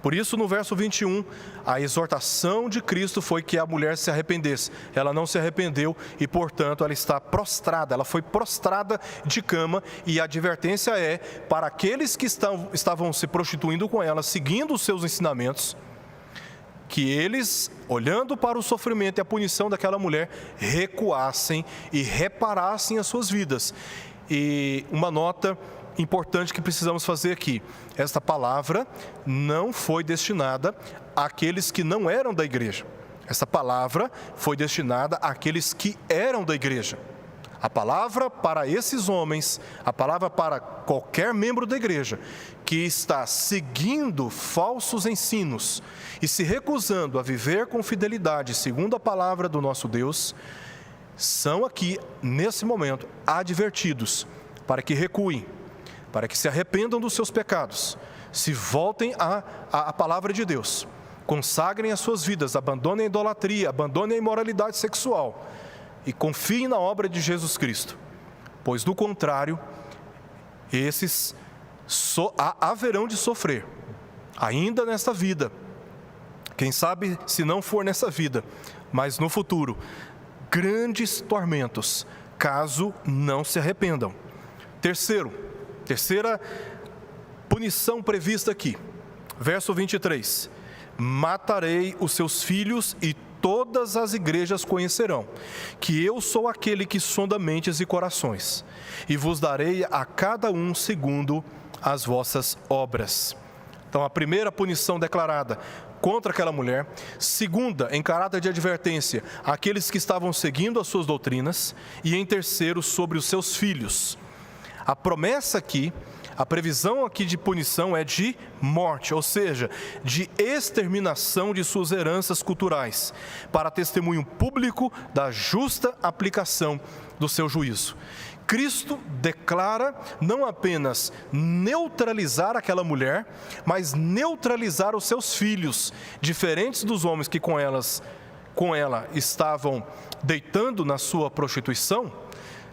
Speaker 1: Por isso, no verso 21, a exortação de Cristo foi que a mulher se arrependesse. Ela não se arrependeu e, portanto, ela está prostrada. Ela foi prostrada de cama, e a advertência é para aqueles que estavam se prostituindo com ela, seguindo os seus ensinamentos, que eles, olhando para o sofrimento e a punição daquela mulher, recuassem e reparassem as suas vidas. E uma nota importante que precisamos fazer aqui: esta palavra não foi destinada àqueles que não eram da igreja. Essa palavra foi destinada àqueles que eram da igreja, A palavra para esses homens, a palavra para qualquer membro da igreja que está seguindo falsos ensinos e se recusando a viver com fidelidade segundo a palavra do nosso Deus, são aqui, nesse momento, advertidos para que recuem, para que se arrependam dos seus pecados, se voltem à palavra de Deus, consagrem as suas vidas, abandonem a idolatria, abandonem a imoralidade sexual e confiem na obra de Jesus Cristo, pois do contrário, esses haverão de sofrer, ainda nesta vida, quem sabe se não for nessa vida, mas no futuro, grandes tormentos, caso não se arrependam. Terceira punição prevista aqui, verso 23, matarei os seus filhos e todas as igrejas conhecerão que eu sou aquele que sonda mentes e corações, e vos darei a cada um segundo as vossas obras. Então, a primeira punição declarada contra aquela mulher. Segunda, em caráter de advertência, aqueles que estavam seguindo as suas doutrinas. E em terceiro, sobre os seus filhos. A promessa aqui, a previsão aqui de punição é de morte, ou seja, de exterminação de suas heranças culturais, para testemunho público da justa aplicação do seu juízo. Cristo declara não apenas neutralizar aquela mulher, mas neutralizar os seus filhos, diferentes dos homens que com ela estavam deitando na sua prostituição,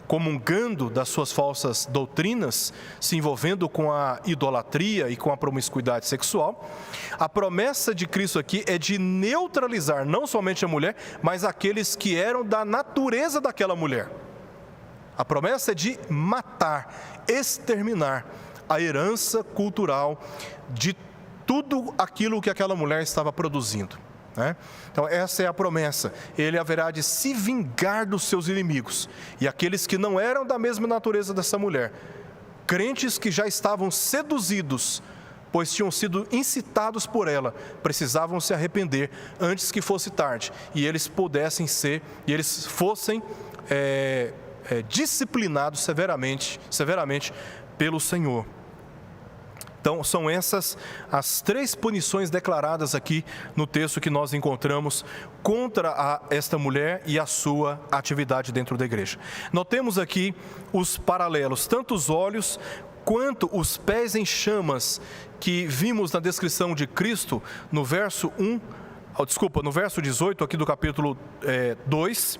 Speaker 1: comungando das suas falsas doutrinas, se envolvendo com a idolatria e com a promiscuidade sexual. A promessa de Cristo aqui é de neutralizar não somente a mulher, mas aqueles que eram da natureza daquela mulher. A promessa é de matar, exterminar a herança cultural de tudo aquilo que aquela mulher estava produzindo, né? Então essa é a promessa. Ele haverá de se vingar dos seus inimigos. E aqueles que não eram da mesma natureza dessa mulher, crentes que já estavam seduzidos, pois tinham sido incitados por ela, precisavam se arrepender antes que fosse tarde, e eles pudessem ser, e eles fossem disciplinados severamente pelo Senhor. Então, são essas as três punições declaradas aqui no texto que nós encontramos contra esta mulher e a sua atividade dentro da igreja. Notemos aqui os paralelos, tanto os olhos quanto os pés em chamas que vimos na descrição de Cristo no verso 18 aqui do capítulo 2.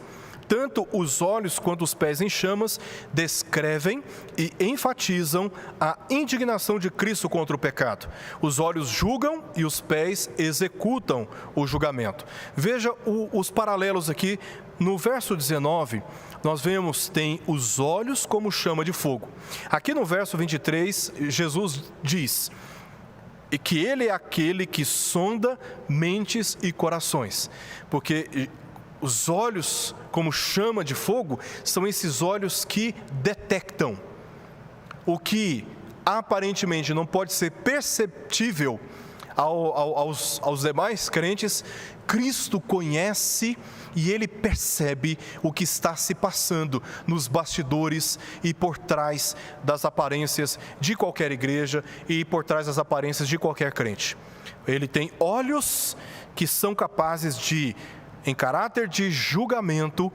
Speaker 1: Tanto os olhos quanto os pés em chamas descrevem e enfatizam a indignação de Cristo contra o pecado. Os olhos julgam e os pés executam o julgamento. Veja os paralelos aqui. No verso 19, nós vemos, tem os olhos como chama de fogo. Aqui no verso 23, Jesus diz e que Ele é aquele que sonda mentes e corações, porque os olhos como chama de fogo são esses olhos que detectam o que aparentemente não pode ser perceptível aos demais crentes. Cristo conhece e Ele percebe o que está se passando nos bastidores e por trás das aparências de qualquer igreja e por trás das aparências de qualquer crente. Ele tem olhos que são capazes de, em caráter de julgamento,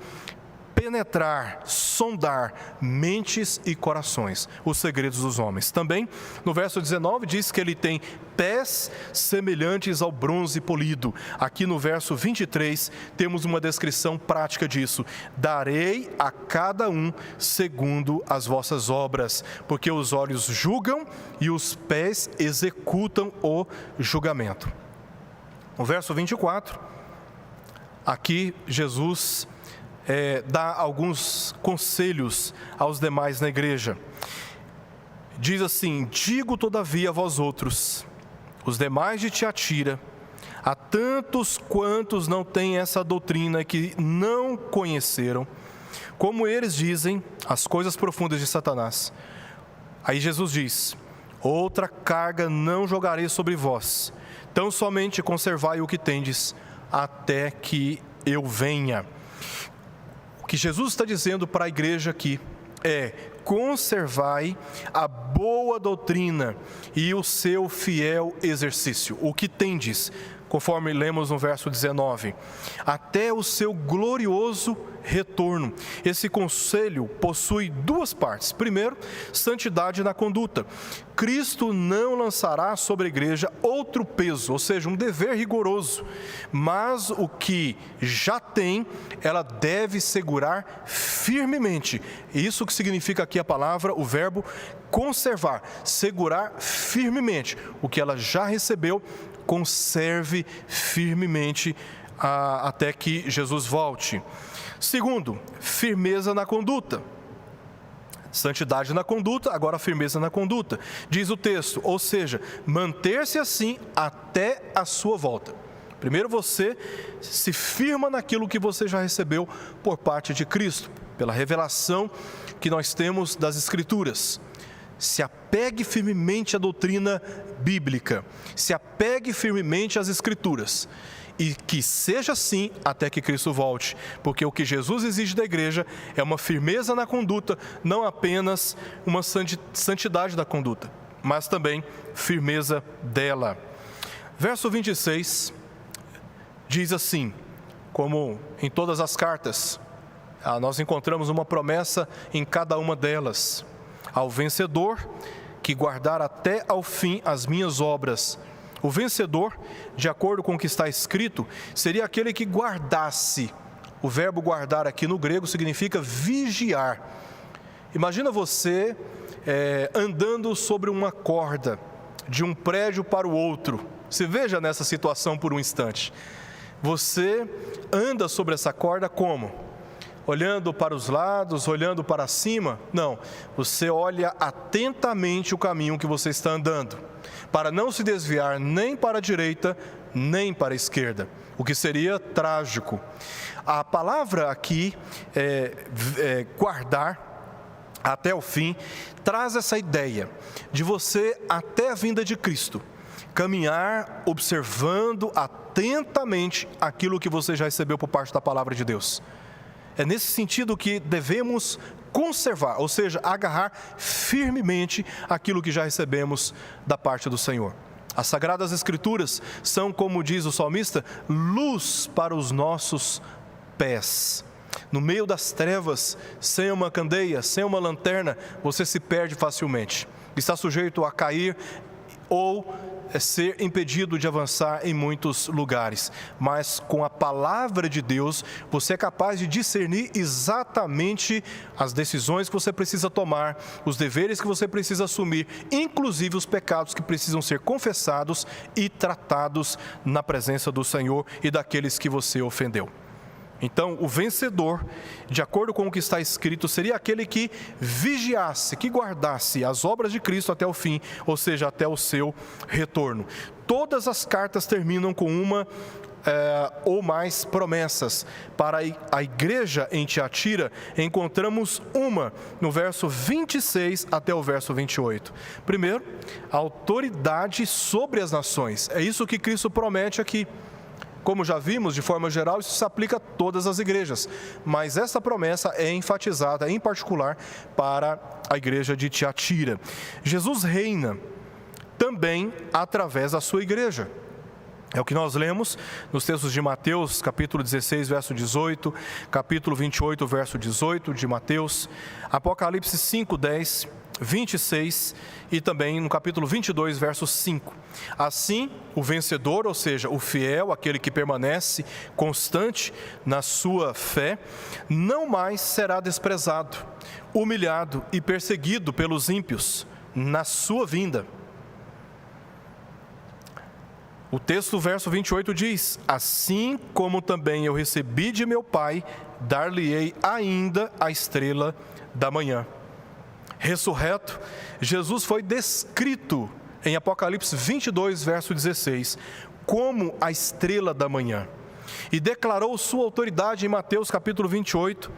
Speaker 1: penetrar, sondar mentes e corações, os segredos dos homens. Também, no verso 19, diz que ele tem pés semelhantes ao bronze polido. Aqui no verso 23, temos uma descrição prática disso. Darei a cada um segundo as vossas obras, porque os olhos julgam e os pés executam o julgamento. No verso 24, aqui Jesus dá alguns conselhos aos demais na igreja. Diz assim: digo todavia a vós outros, os demais de Tiatira, a tantos quantos não têm essa doutrina e que não conheceram, como eles dizem as coisas profundas de Satanás. Aí Jesus diz: outra carga não jogarei sobre vós, tão somente conservai o que tendes, até que eu venha. O que Jesus está dizendo para a igreja aqui é: conservai a boa doutrina e o seu fiel exercício. O que tendes, conforme lemos no verso 19, até o seu glorioso retorno. Esse conselho possui duas partes. Primeiro, santidade na conduta. Cristo não lançará sobre a igreja outro peso, ou seja, um dever rigoroso, mas o que já tem, ela deve segurar firmemente. Isso que significa aqui a palavra, o verbo conservar, segurar firmemente. O que ela já recebeu, conserve firmemente até que Jesus volte. Segundo, firmeza na conduta. Santidade na conduta, agora firmeza na conduta. Diz o texto, ou seja, manter-se assim até a sua volta. Primeiro você se firma naquilo que você já recebeu por parte de Cristo, pela revelação que nós temos das Escrituras. Se apegue firmemente à doutrina bíblica, se apegue firmemente às Escrituras, e que seja assim até que Cristo volte, porque o que Jesus exige da igreja é uma firmeza na conduta, não apenas uma santidade da conduta, mas também firmeza dela. Verso 26 diz assim, como em todas as cartas, nós encontramos uma promessa em cada uma delas: ao vencedor que guardar até ao fim as minhas obras. O vencedor, de acordo com o que está escrito, seria aquele que guardasse. O verbo guardar aqui no grego significa vigiar. Imagina você andando sobre uma corda de um prédio para o outro. Se veja nessa situação por um instante. Você anda sobre essa corda como? Olhando para os lados, olhando para cima? Não, você olha atentamente o caminho que você está andando, para não se desviar nem para a direita, nem para a esquerda, o que seria trágico. A palavra aqui, guardar até o fim, traz essa ideia de você, até a vinda de Cristo, caminhar observando atentamente aquilo que você já recebeu por parte da palavra de Deus. É nesse sentido que devemos conservar, ou seja, agarrar firmemente aquilo que já recebemos da parte do Senhor. As Sagradas Escrituras são, como diz o salmista, luz para os nossos pés. No meio das trevas, sem uma candeia, sem uma lanterna, você se perde facilmente. Está sujeito a cair ou ser impedido de avançar em muitos lugares, mas com a palavra de Deus, você é capaz de discernir exatamente as decisões que você precisa tomar, os deveres que você precisa assumir, inclusive os pecados que precisam ser confessados e tratados na presença do Senhor e daqueles que você ofendeu. Então, o vencedor, de acordo com o que está escrito, seria aquele que vigiasse, que guardasse as obras de Cristo até o fim, ou seja, até o seu retorno. Todas as cartas terminam com uma ou mais promessas. Para a igreja em Tiatira, encontramos uma no verso 26 até o verso 28. Primeiro, a autoridade sobre as nações. É isso que Cristo promete aqui. Como já vimos, de forma geral, isso se aplica a todas as igrejas, mas essa promessa é enfatizada, em particular, para a igreja de Tiatira. Jesus reina também através da sua igreja. É o que nós lemos nos textos de Mateus, capítulo 16, verso 18, capítulo 28, verso 18 de Mateus, Apocalipse 5, 10, 26 e também no capítulo 22, verso 5. Assim, o vencedor, ou seja, o fiel, aquele que permanece constante na sua fé, não mais será desprezado, humilhado e perseguido pelos ímpios na sua vinda. O texto, verso 28 diz: assim como também eu recebi de meu Pai, dar-lhe-ei ainda a estrela da manhã. Ressurreto, Jesus foi descrito em Apocalipse 22, verso 16, como a estrela da manhã. E declarou sua autoridade em Mateus capítulo 28,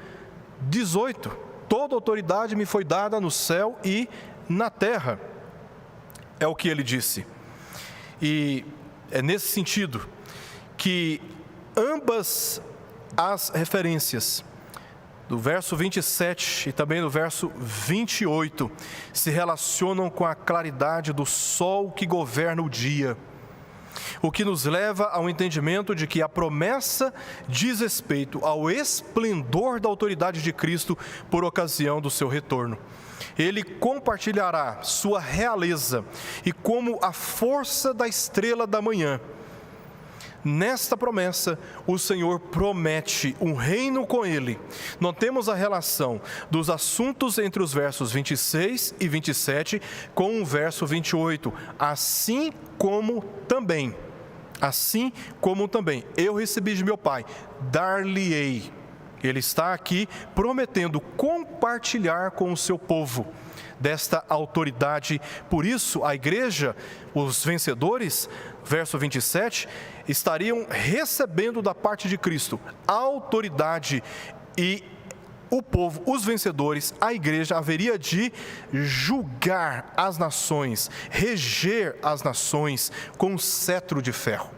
Speaker 1: 18. Toda autoridade me foi dada no céu e na terra. É o que ele disse. E é nesse sentido que ambas as referências do verso 27 e também do verso 28, se relacionam com a claridade do sol que governa o dia, o que nos leva ao entendimento de que a promessa diz respeito ao esplendor da autoridade de Cristo por ocasião do seu retorno. Ele compartilhará sua realeza e como a força da estrela da manhã. Nesta promessa, o Senhor promete um reino com ele. Notemos a relação dos assuntos entre os versos 26 e 27 com o verso 28. Assim como também, eu recebi de meu Pai, dar-lhe-ei. Ele está aqui prometendo compartilhar com o seu povo desta autoridade. Por isso, a igreja, os vencedores, verso 27, estariam recebendo da parte de Cristo a autoridade, e o povo, os vencedores, a igreja, haveria de julgar as nações, reger as nações com um cetro de ferro,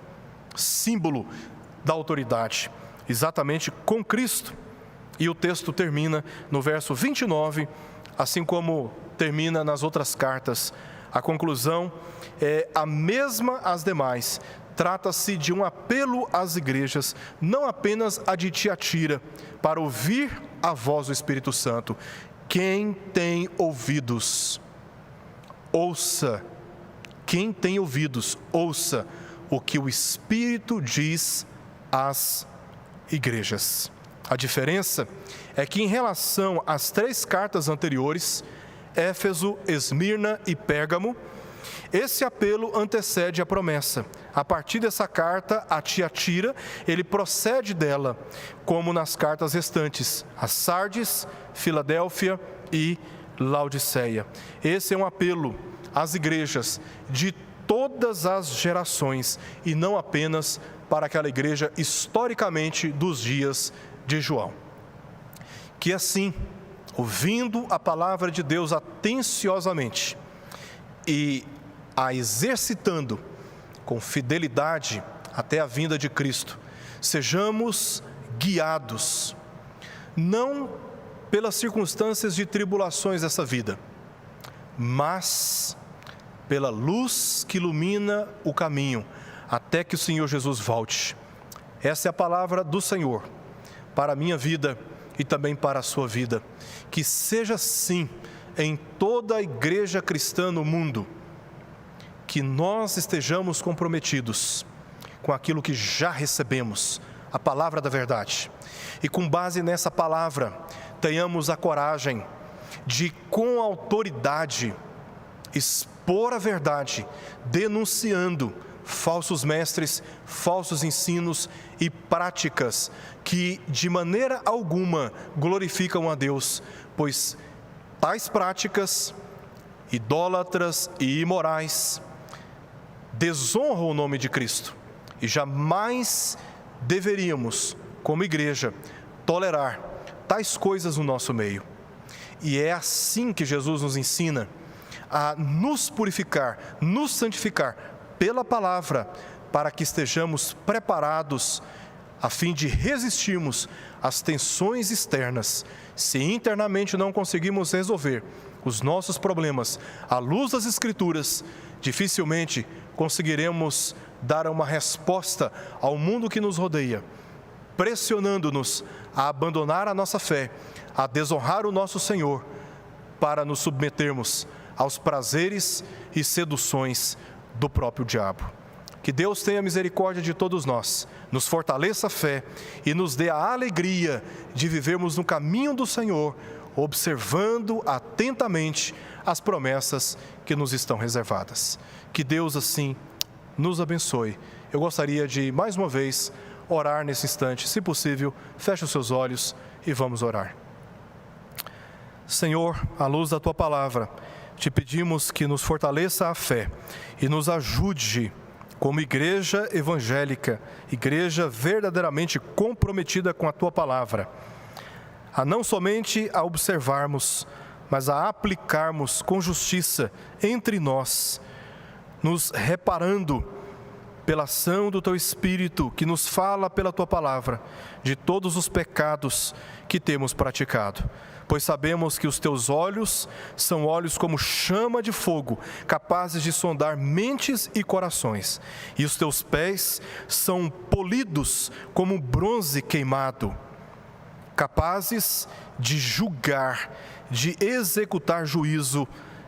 Speaker 1: símbolo da autoridade, exatamente com Cristo. E o texto termina no verso 29, assim como termina nas outras cartas. A conclusão é a mesma às demais. Trata-se de um apelo às igrejas, não apenas a de Tiatira, para ouvir a voz do Espírito Santo. Quem tem ouvidos, ouça. Quem tem ouvidos, ouça o que o Espírito diz às igrejas. A diferença é que, em relação às 3 cartas anteriores, Éfeso, Esmirna e Pérgamo, esse apelo antecede a promessa. A partir dessa carta a Tiatira, ele procede dela, como nas cartas restantes, a Sardes, Filadélfia e Laodiceia. Esse é um apelo às igrejas de todas as gerações e não apenas para aquela igreja historicamente dos dias de João. Que assim, ouvindo a palavra de Deus atenciosamente e a exercitando com fidelidade até a vinda de Cristo, sejamos guiados, não pelas circunstâncias de tribulações dessa vida, mas pela luz que ilumina o caminho, até que o Senhor Jesus volte. Essa é a palavra do Senhor para a minha vida e também para a sua vida. Que seja assim em toda a igreja cristã no mundo, que nós estejamos comprometidos com aquilo que já recebemos, a palavra da verdade, e com base nessa palavra, tenhamos a coragem de, com autoridade, expor a verdade, denunciando falsos mestres, falsos ensinos e práticas que de maneira alguma glorificam a Deus, pois tais práticas, idólatras e imorais, desonram o nome de Cristo e jamais deveríamos, como igreja, tolerar tais coisas no nosso meio. E é assim que Jesus nos ensina a nos purificar, nos santificar pela palavra, para que estejamos preparados a fim de resistirmos às tensões externas. Se internamente não conseguimos resolver os nossos problemas à luz das Escrituras, dificilmente conseguiremos dar uma resposta ao mundo que nos rodeia, pressionando-nos a abandonar a nossa fé, a desonrar o nosso Senhor, para nos submetermos aos prazeres e seduções do próprio diabo. Que Deus tenha misericórdia de todos nós, nos fortaleça a fé e nos dê a alegria de vivermos no caminho do Senhor, observando atentamente as promessas que nos estão reservadas. Que Deus assim nos abençoe. Eu gostaria de, mais uma vez, orar nesse instante. Se possível, feche os seus olhos e vamos orar. Senhor, à luz da Tua palavra, te pedimos que nos fortaleça a fé e nos ajude, como igreja evangélica, igreja verdadeiramente comprometida com a Tua palavra, a não somente a observarmos, mas a aplicarmos com justiça entre nós, nos reparando pela ação do Teu Espírito, que nos fala pela Tua palavra, de todos os pecados que temos praticado. Pois sabemos que os Teus olhos são olhos como chama de fogo, capazes de sondar mentes e corações. E os Teus pés são polidos como bronze queimado, capazes de julgar, de executar juízo,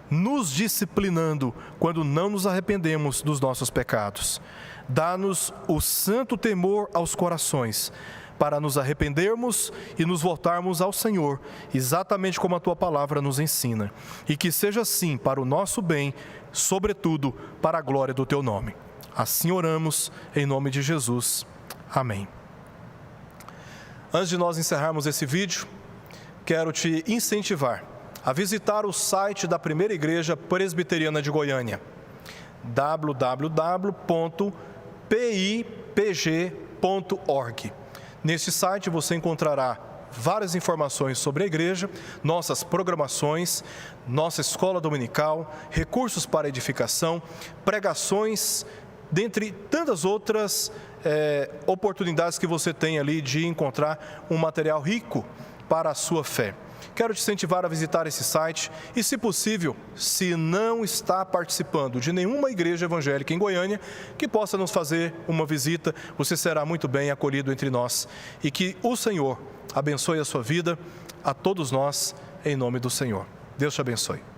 Speaker 1: nos disciplinando quando não nos arrependemos dos nossos pecados. Dá-nos o santo temor aos corações, para nos arrependermos e nos voltarmos ao Senhor, exatamente como a Tua palavra nos ensina. E que seja assim para o nosso bem, sobretudo para a glória do Teu nome. Assim oramos, em nome de Jesus. Amém. Antes de nós encerrarmos esse vídeo, quero te incentivar a visitar o site da Primeira Igreja Presbiteriana de Goiânia, www.pipg.org. Neste site você encontrará várias informações sobre a igreja, nossas programações, nossa escola dominical, recursos para edificação, pregações, dentre tantas outras oportunidades que você tem ali de encontrar um material rico para a sua fé. Quero te incentivar a visitar esse site e, se possível, se não está participando de nenhuma igreja evangélica em Goiânia, que possa nos fazer uma visita, você será muito bem acolhido entre nós. E que o Senhor abençoe a sua vida, a todos nós, em nome do Senhor. Deus te abençoe.